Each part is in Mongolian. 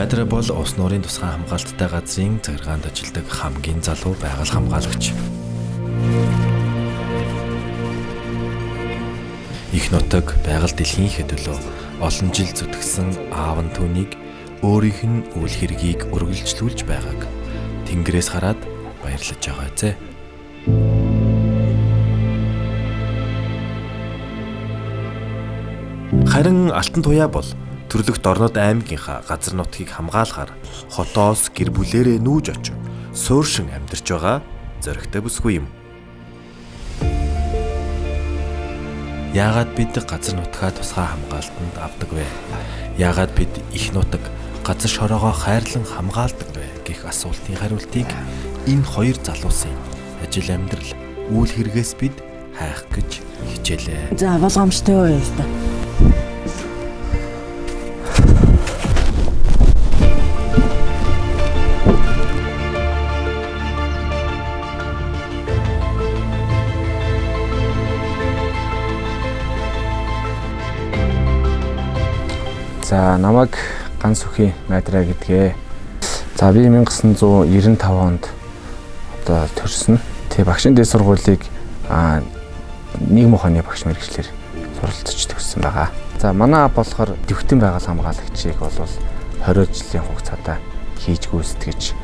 Майдраа бол ус нуурын тусгай хамгаалттай газрын захиргаанд ажилладаг хамгийн залуу байгаль хамгаалагч. Их нутаг байгаль дэлхийнхээ төлөө олон жил зүтгэсэн аав нь түүнийг өөрийнх нь үйл хэргийг үргэлжлүүлж байгааг Тэнгэрээс хараад баярлаж байгаа зэ. Харин Алтан туяа бол төрлөخت орнод аймгийнхаа газар нутгийг хамгаалахаар хотоос гэр бүлээрээ нүүж очив сууршин амьдарч байгаа зоригтой бүсгүй юм. Яагаад бид газар нутгаа тусгай хамгаалтанд авдаг вэ? Яагаад бид их нутаг газар шороогоо хайрлан хамгаалдаг вэ гэх асуултын хариултыг энэ хоёр залуусын ажил амьдрал үйл хэрэгээс бид хайх гэж хичээлээ. За болгоомжтой уу яа та. За намайг ганц үхий Майдраа гэдгээ. За би 1995 онд одоо төрсөн. Тэгээ багшийн дэд сургуулийг нийгмийн ухааны багш мэргэжлэр суралцж төгссөн байгаа. За манай аав болохоор дэвтэн байгаль хамгаалагчийг бол 20 жилийн хугацаатаа хийж гүйцэтгэж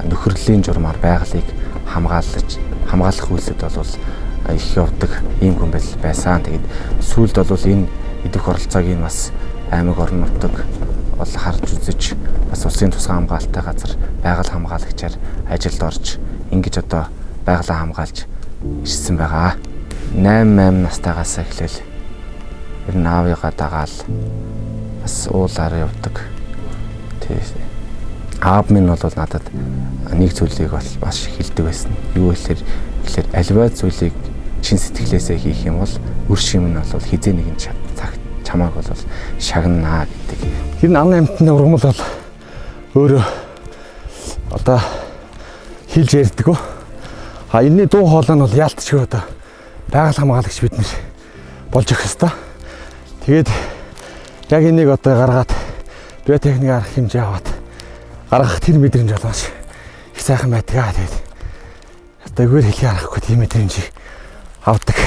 нөхөрлөлийн журмаар байгалыг хамгаалах үйлсэд бол их явдаг ийм хүн байсан. Тэгээд сүүлд бол энэ идэх оролцоог нь бас аймаг орон нутаг бол харж үзэж бас улсын тусгай хамгаалалттай газар байгаль хамгаалагчаар ажилд орж ингэж одоо байгалаа хамгаалж ирсэн байгаа. 8 настайгаас эхлээл ер нь аавыгаа дагаал бас уулаар явдаг. Тэгээ аав минь бол надад нэг зүйлийг бол маш хэлдэг байсан. Юу гэхээр альва зүйлийг чин сэтгэлээсээ хийх юм бол үр шим нь бол хизээ нэгэн цагт чамааг бол шагнаа гэдэг. Тэр нь ан амтны ургамал бол өөрөө одоо хэлж ярьдаг. Энэний дуу хоолой нь бол яалтчгүй одоо байгаль хамгаалагч бид нэр болж өгөх ёстой. Тэгээд яг энийг одоо гаргаад биотехник арга хэмжээ аваад гаргах тэр мэдрэмж болоош их сайхан байдаг. Тэгээд одоо эгээр хэлхий аргахгүй тийм мэдрэмжийг авдаг.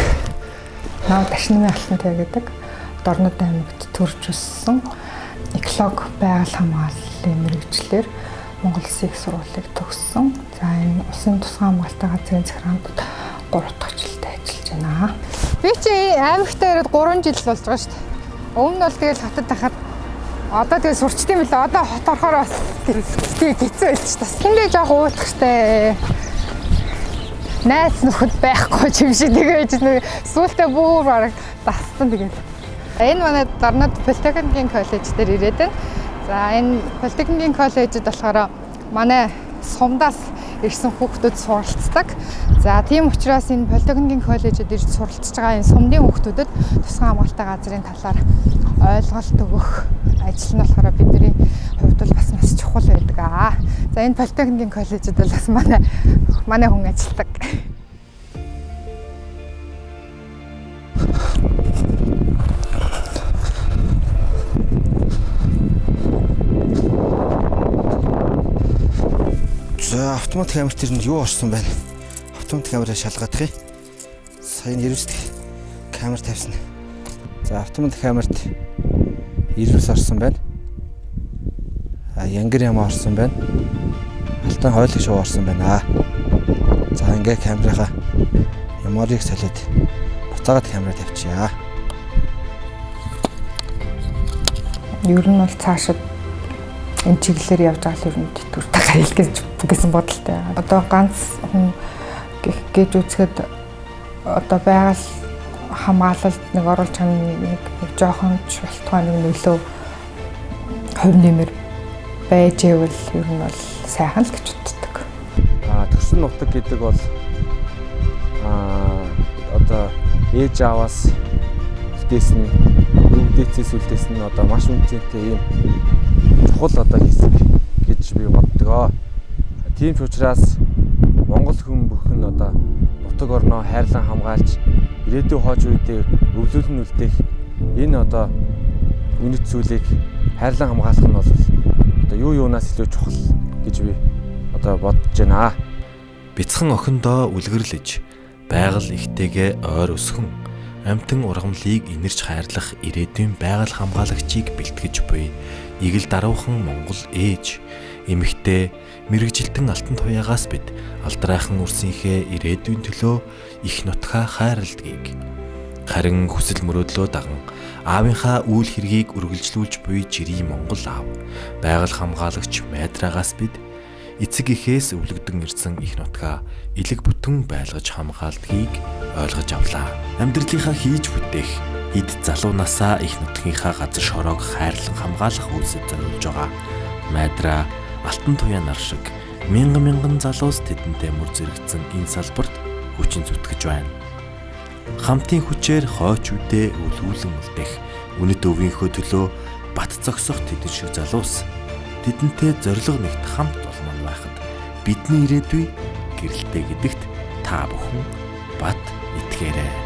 Наа Дашнамын Алтан туяа гэдэг Орнод аймагт төрж өссөн эколог байгаль хамгааллын мэргэжлэр Монгол Улсын их сургуулийг төгссөн. За энэ улсын тусгай хамгаалалттай газрын захиргаанд 3 дахь жилдээ ажиллаж байна. Би чи аймагтаа ирээд 3 жил болж байгаа шүү дээ. Өмнө нь бол тэгэл хотод тахад одоо тэгэл сурчт юм лээ. Одоо хот орохоор бас тийм хэцүү байлж тас. Тэндээ жоох уулах штэ. Найз нөхөд байхгүй юм шиг тэгээд сүултээ бүр бараг дассан тэгээд. Энэ манай Орнод Политехникийн коллеж дээр ирээд байна. За энэ Политехникийн коллежид болохоор манай сумдаас ирсэн хүүхдүүд суралцдаг. За тийм учраас энэ Политехникийн коллежид ирж суралцж байгаа энэ сумдын хүүхдүүдэд тусгай хамгаалалттай газрын талаар ойлголт өгөх ажил нь болохоор бидний хувьд бол бас маш чухал байдаг. За энэ Политехникийн коллежид бол бас манай хүн ажилладаг. За автомат камер дээр нь юу орсон байна? Автомат камераа шалгаадах юм. Сая нэрвэст камер тавьсан. За автомат камерт ирвэс орсон байна. Янгар ямаа орсон байна. Алтан хойлог шоу орсон байна. За ингээ камераа ямарыг солиод буцаагаад камера тавьчихъя. Ер нь бол цаашид энэ чиглэлээр явж байгаа л ер нь тэтгүүртэй гарил гэсэн бодолтой. Одоо ганц хүн гэж үзэхэд одоо байгаль хамгаалалт нэг оруулж байгаа нэг жоохон шалтгаан нэг нөлөө хувь нэмэр байж ивэл ер нь бол сайхан л гэж боддог. Төрсөн нутаг гэдэг бол одоо ээж аваас үлдээсэн өвдөөцөөс үлдээсэн одоо маш үнэтэй ийм чухал одоо хэсэг гэж би боддог. Тийм ч учраас Монгол хүн бүхэн одоо нутаг орноо хайрлан хамгаалж ирээдүйн хойч үедээ өвлүүлэн үлдээх энэ одоо үнэт зүйлийг хайрлан хамгаалах нь бол одоо юу юунаас илүү чухал гэж би одоо бодож байна. Бяцхан охиндоо үлгэрлэж байгаль ихтэйгээ ойр өсгөн амьтан ургамлыг инэрч хайрлах ирээдүйн байгаль хамгаалагчийг бэлтгэж буй игэл даруухан Монгол ээж эмэгтэй мэрэгжилтэн алтан туяагаас бид алдрайхан үрсийнхээ ирээдүйн төлөө их нутгаа хайрладгийг харин хүсэл мөрөөдлөө даган аавынхаа үйл хэргийг үргэлжлүүлж буй жирийн Монгол аав байгаль хамгаалагч Майдрагаас бид эцэг эхээс өвлөгдөн ирсэн их нутгаа элэг бүтэн байлгаж хамгаалдгийг ойлгож авлаа. Амьдралынхаа хийж бүтээх эд залуунасаа их нутгийнхаа газар шороог хайрлан хамгаалах үйлсэд зориулж байгаа. Майдра алтан туяа нар шиг мянган залуус тэдэнтэй мөр зэрэгцэн энэ салбарт хүчин зүтгэж байна. Хамтын хүчээр хойч үдээ өвлүүлэн үлдэх үнэт өвгийнхөө төлөө бат зогсох тэдэн шиг залуус тэдэнтэй зориг нэгт хамт олмон байхад бидний ирээдүй гэрэлтэй гэдэгт та бүхэн бат итгээрэй.